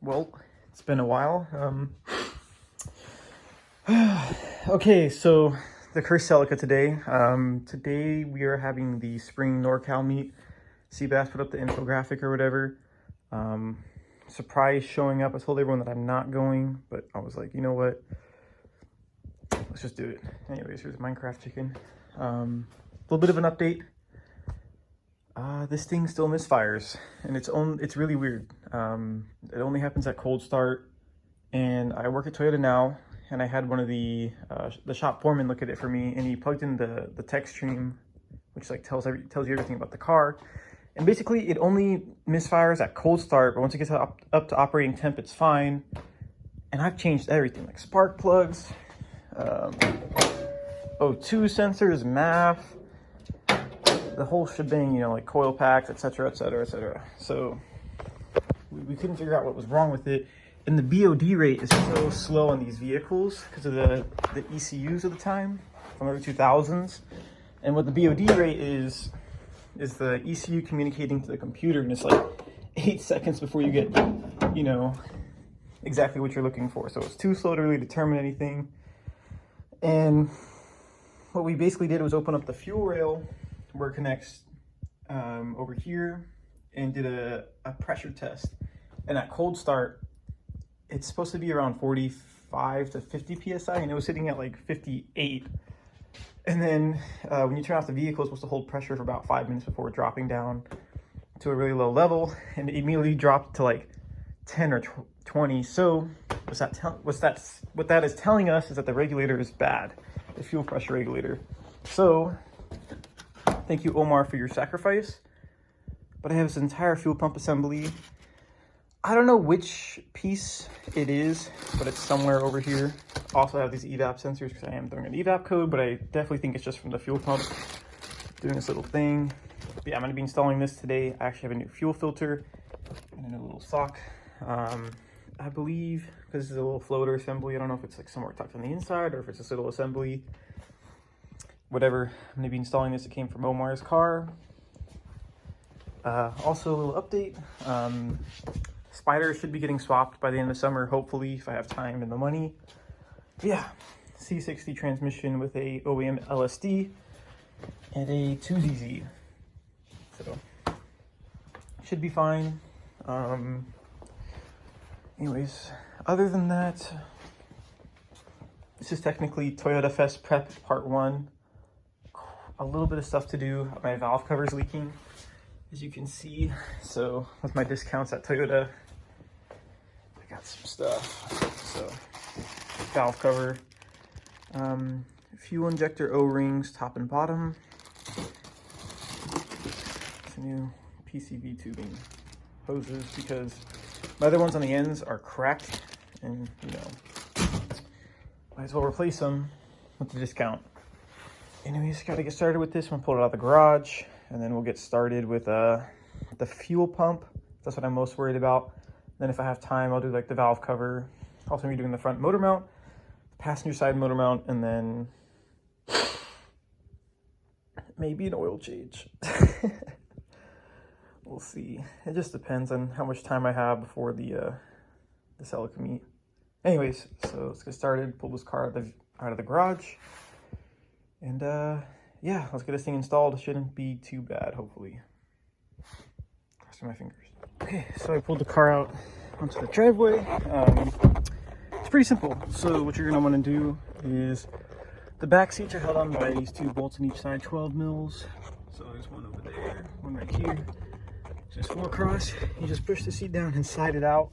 Well, it's been a while. Okay, so the cursed Celica today. Today we are having the spring NorCal meet. Seabass put up the infographic or whatever. Surprise showing up. I told everyone that I'm not going, but I was like, you know what? Let's just do it. Anyways, here's Minecraft chicken. A little bit of an update. This thing still misfires, and it's really weird. It only happens at cold start, and I work at Toyota now, and I had one of the shop foreman look at it for me, and he plugged in the text stream, which like tells you everything about the car. And basically it only misfires at cold start, but once it gets up to operating temp, it's fine. And I've changed everything, like spark plugs, O2 sensors, MAF, the whole shebang, you know, like coil packs, etc, etc, etc. So we couldn't figure out what was wrong with it. And the BOD rate is so slow on these vehicles because of the ECUs of the time from early 2000s. And what the BOD rate is the ECU communicating to the computer, and it's like 8 seconds before you get, you know, exactly what you're looking for. So it's too slow to really determine anything. And what we basically did was open up the fuel rail where it connects over here, and did a pressure test. And at cold start, it's supposed to be around 45 to 50 psi, and it was sitting at like 58. And then when you turn off the vehicle, it's supposed to hold pressure for about 5 minutes before dropping down to a really low level, and it immediately dropped to like 10 or 20. So what that is telling us is that the regulator is bad, the fuel pressure regulator. So thank you, Omar, for your sacrifice. But I have this entire fuel pump assembly. I don't know which piece it is, but it's somewhere over here. Also, I have these evap sensors because I am throwing an evap code, but I definitely think it's just from the fuel pump doing this little thing. But yeah, I'm going to be installing this today. I actually have a new fuel filter and a new little sock. I believe, because this is a little floater assembly, I don't know if it's like somewhere tucked on the inside or if it's a little assembly. Whatever, I'm going to be installing this. It came from Omar's car. Also, a little update. Spider should be getting swapped by the end of summer, hopefully, if I have time and the money. But yeah, C60 transmission with a OEM LSD and a 2ZZ. So, should be fine. Anyways, other than that, this is technically Toyota Fest Prep Part 1. A little bit of stuff to do. My valve cover's leaking, as you can see. So, with my discounts at Toyota, I got some stuff. So, valve cover, fuel injector O-rings, top and bottom. Some new PCV tubing hoses because my other ones on the ends are cracked, and you know, might as well replace them with the discount. Anyways, got to get started with this. I'm gonna pull it out of the garage, and then we'll get started with the fuel pump. That's what I'm most worried about. Then if I have time, I'll do like the valve cover. Also gonna be doing the front motor mount, the passenger side motor mount, and then maybe an oil change. We'll see. It just depends on how much time I have before the Celica meet. Anyways, so let's get started. Pull this car out of the garage. And yeah, let's get this thing installed. It shouldn't be too bad, hopefully. Crossing my fingers. Okay, so I pulled the car out onto the driveway. It's pretty simple. So what you're gonna want to do is the back seats are held on by these 2 bolts on each side, 12 mils. So there's one over there, one right here. Just 4 across. You just push the seat down and slide it out.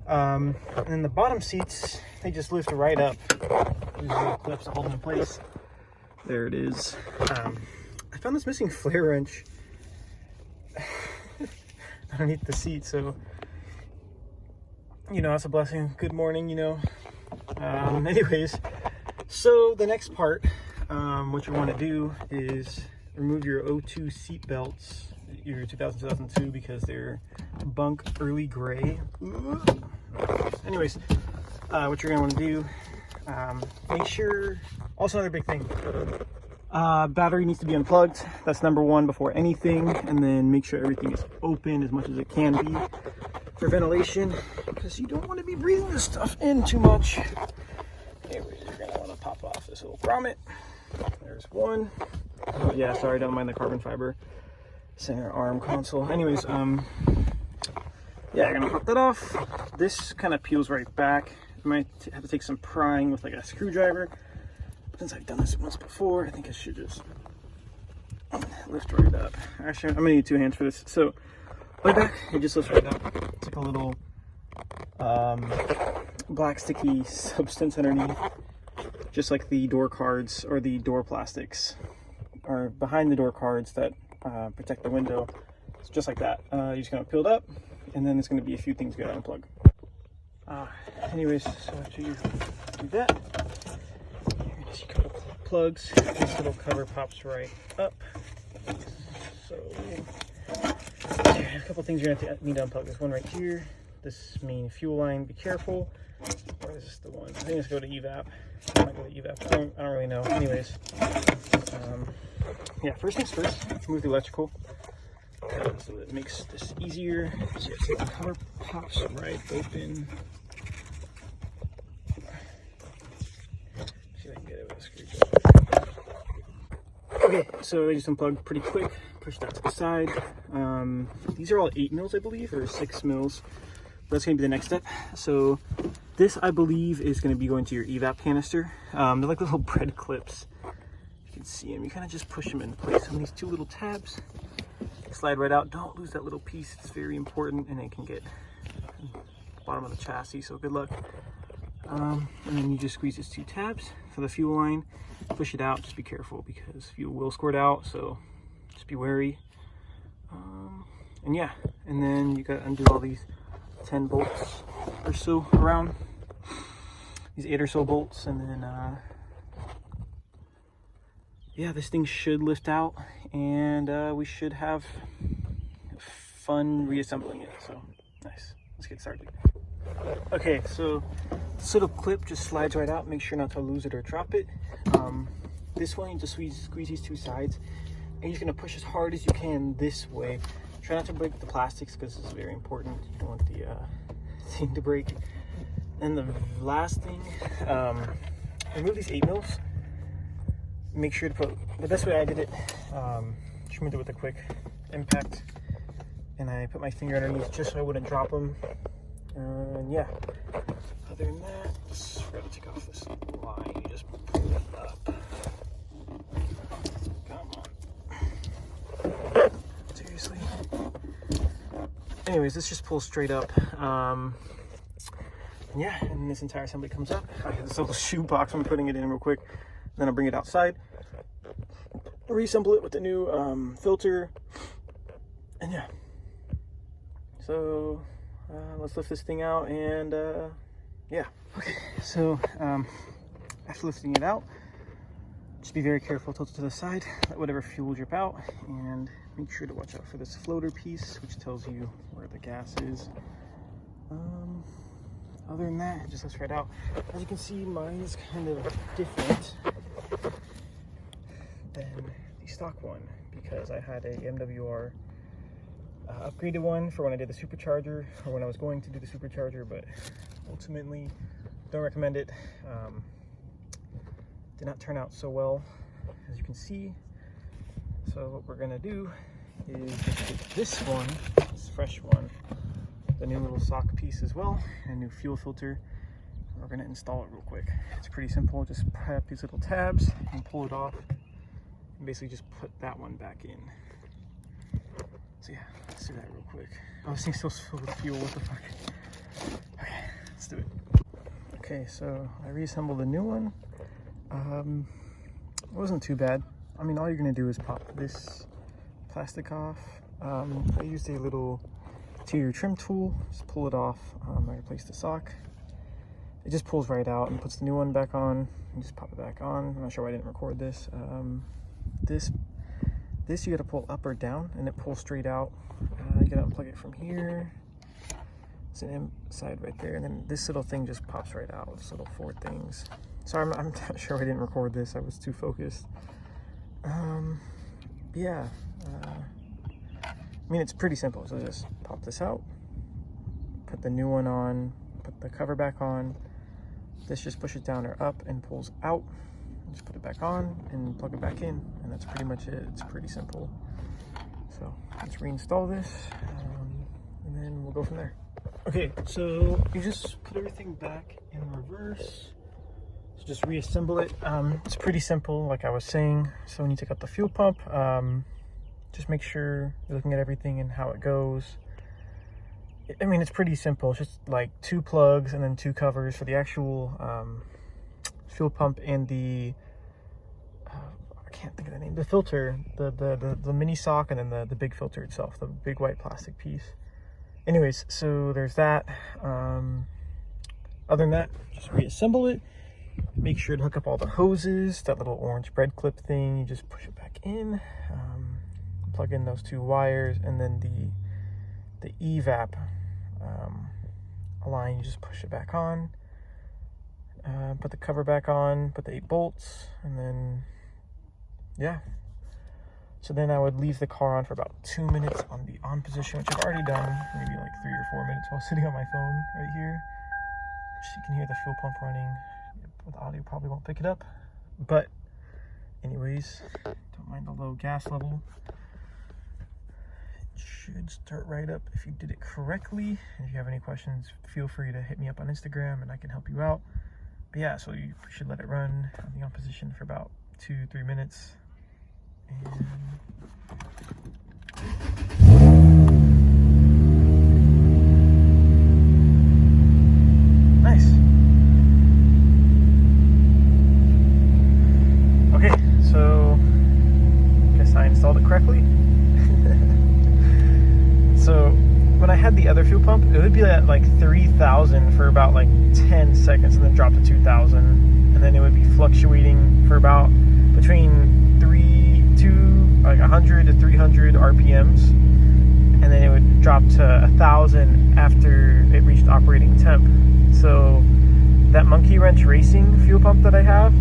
And then the bottom seats, they just lift right up. There's little clips to hold them in place. There it is. I found this missing flare wrench underneath the seat, so you know, it's a blessing. Good morning, you know. Anyways, so the next part, what you want to do is remove your O2 seat belts, your 2002, because they're bunk early gray. Anyways, what you're gonna want to do, make sure. Also, another big thing, battery needs to be unplugged. That's number 1 before anything. And then make sure everything is open as much as it can be for ventilation, because because you don't want to be breathing this stuff in too much. Anyways, you're going to want to pop off this little grommet. There's one. Oh, yeah, sorry, don't mind the carbon fiber center arm console. Anyways, yeah, you're going to pop that off. This kind of peels right back. You might have to take some prying with like a screwdriver. Since I've done this once before, I think I should just lift right up. Actually, I'm gonna need 2 hands for this. So, right back, it just lifts right up. It's like a little black sticky substance underneath, just like the door cards or the door plastics are behind the door cards that protect the window. It's just like that. You're just gonna peel it up, and then there's gonna be a few things you gotta unplug. Anyways, so after you do that, you're gonna see a couple plugs. This little cover pops right up. So a couple things you're gonna need to unplug. This one right here, this main fuel line. Be careful. Or is this the one? I think it's go to evap. I might go to evap. I don't really know. Anyways, yeah. First things first. Remove the electrical, so it makes this easier. So the cover pops right open. See if I can get it with a screwdriver. Okay, so I just unplugged pretty quick. Push that to the side. These are all 8 mils, I believe, or 6 mils. That's going to be the next step. So this, I believe, is going to be going to your evap canister. They're like little bread clips. You can see them. You kind of just push them into place on these 2 little tabs. Slide right out. Don't lose that little piece. It's very important, and it can get bottom of the chassis. So good luck. And then you just squeeze these 2 tabs for the fuel line. Push it out. Just be careful because fuel will squirt out. So just be wary. And yeah, and then you got to undo all these 10 bolts or so around, these 8 or so bolts, and then yeah, this thing should lift out, and we should have fun reassembling it. So nice. Let's get started. Okay, so this little clip just slides right out. Make sure not to lose it or drop it. This one, you just squeeze these 2 sides, and you're just gonna push as hard as you can this way. Try not to break the plastics because this is very important. You don't want the thing to break. And the last thing, remove these 8 mils. Make sure to put, the best way I did it, just removed it with a quick impact. And I put my finger underneath just so I wouldn't drop them. And yeah, other than that, just forgot to take off this line. You just pull it up. Come on. Seriously. Anyways, this just pulls straight up. Yeah, and this entire assembly comes up. I have this little shoe box. I'm putting it in real quick. Then I'll bring it outside. Reassemble it with the new filter. And yeah. So let's lift this thing out, and yeah. Okay, so after lifting it out, just be very careful, tilt it to the side, let whatever fuel drip out, and make sure to watch out for this floater piece, which tells you where the gas is. Other than that, it just lifts right out. As you can see, mine is kind of different than the stock one because I had a MWR upgraded one for when I did the supercharger, or when I was going to do the supercharger, but ultimately don't recommend it. Did not turn out so well, as you can see. So what we're gonna do is just take this one, this fresh one, the new little sock piece as well, and a new fuel filter. We're gonna install it real quick. It's pretty simple. Just pry up these little tabs and pull it off, and basically just put that one back in. So yeah, let's do that real quick. Oh, this thing's still filled with fuel. What the fuck? Okay, let's do it. Okay, so I reassembled the new one. It wasn't too bad. I mean, all you're gonna do is pop this plastic off. I used a little interior trim tool, just pull it off. I replaced the sock. It just pulls right out and puts the new one back on, and just pop it back on. I'm not sure why I didn't record this. This you gotta pull up or down, and it pulls straight out. You gotta unplug it from here. It's an inside right there, and then this little thing just pops right out with this little 4 things. Sorry, I'm not sure I didn't record this. I was too focused. Yeah. I mean, it's pretty simple. So just pop this out, put the new one on, put the cover back on. This just pushes down or up and pulls out. Just put it back on and plug it back in, and that's pretty much it. It's pretty simple. So let's reinstall this, and then we'll go from there. Okay, so you just put everything back in reverse. So just reassemble it. It's pretty simple, like I was saying. So when you take out the fuel pump, just make sure you're looking at everything and how it goes. I mean, it's pretty simple. It's just like 2 plugs and then 2 covers for the actual fuel pump and the I can't think of the name. The filter, the mini sock, and then the big filter itself, the big white plastic piece. Anyways, so there's that. Other than that, just reassemble it. Make sure to hook up all the hoses. That little orange bread clip thing, you just push it back in. Plug in those 2 wires, and then the evap line, you just push it back on. Put the cover back on, put the 8 bolts, and then yeah. So then I would leave the car on for about 2 minutes on the on position, which I've already done, maybe like 3 or 4 minutes while sitting on my phone right here. So you can hear the fuel pump running. The audio probably won't pick it up, but anyways, don't mind the low gas level. It should start right up if you did it correctly. If you have any questions, feel free to hit me up on Instagram and I can help you out. But yeah, so you should let it run on the on position for about 2-3 minutes. And nice. Okay, so guess I installed it correctly. So when I had the other fuel pump, it would be at like 3,000 for about like 10 seconds and then drop to 2,000, and then it would be fluctuating for about between 100 to 300 RPMs, and then it would drop to 1,000 after it reached operating temp. So that Monkey Wrench Racing fuel pump that I have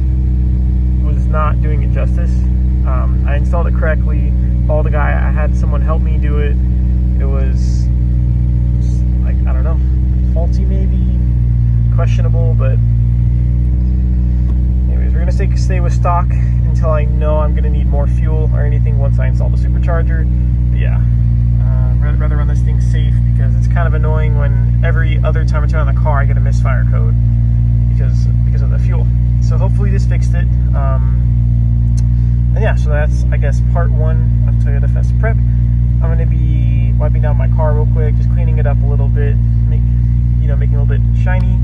was not doing it justice. I installed it correctly. Called the guy. I had someone help me do it. It was like, I don't know, faulty maybe, questionable, but anyways, we're gonna stay with stock until I know I'm gonna need more fuel or anything once I install the supercharger. But yeah, rather run this thing safe, because it's kind of annoying when every other time I turn on the car I get a misfire code because of the fuel. So hopefully this fixed it. And yeah, so that's, I guess, part 1 of Toyota Fest Prep. I'm going to be wiping down my car real quick, just cleaning it up a little bit, making it a little bit shiny.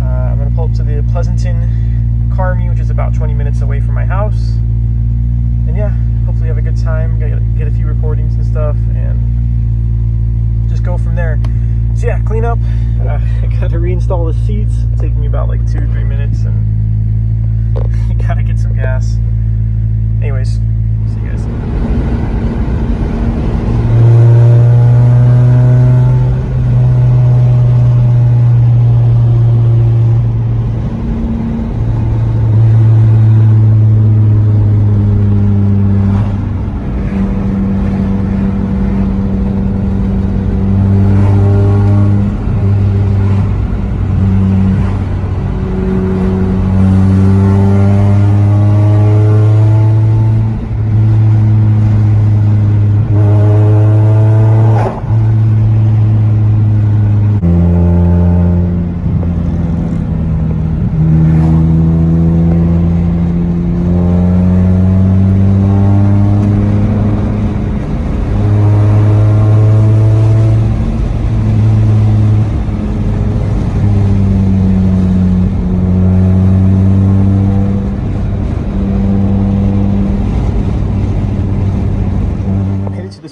I'm going to pull up to the Pleasanton Car Meet, which is about 20 minutes away from my house. And yeah, hopefully have a good time, get a few recordings and stuff, and just go from there. So yeah, clean up. I got to reinstall the seats. It's taking me about like 2-3 minutes, and you got to get some gas. Anyways, see you guys.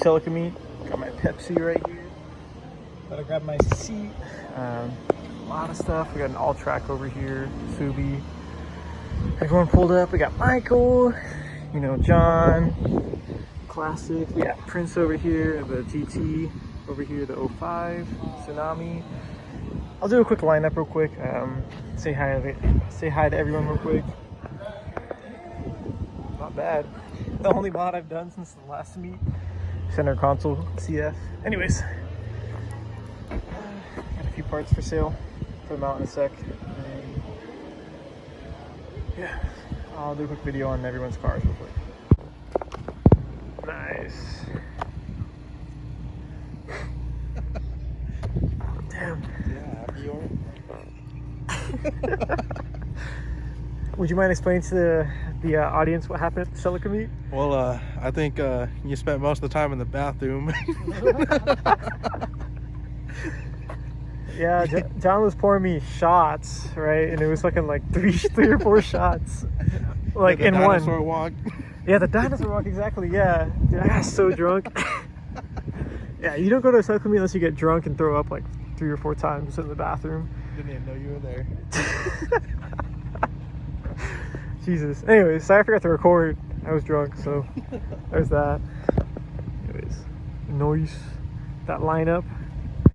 Celica meet. Got my Pepsi right here. Gotta grab my seat. A lot of stuff. We got an all track over here. Subi. Everyone pulled up. We got Michael. John. Classic. We got Prince over here. The GT over here. The 05. Tsunami. I'll do a quick lineup real quick. Say hi to everyone real quick. Not bad. The only mod I've done since the last meet. Center console CF. Anyways, got a few parts for sale. Put them out in a sec. And yeah, I'll do a quick video on everyone's cars real quick. Nice. Damn. Yeah, Bjorn. Would you mind explaining to the audience what happened at the Celica meet? Well, I think you spent most of the time in the bathroom. Yeah, John was pouring me shots, right? And it was fucking like three or four shots, like the in dinosaur one. walk. Yeah, the dinosaur walk, exactly. Yeah, dude, I got so drunk. Yeah, you don't go to a Celica meet unless you get drunk and throw up like 3 or 4 times in the bathroom. Didn't even know you were there. Jesus. Anyways, sorry I forgot to record. I was drunk, so there's that. Anyways, noise. That lineup.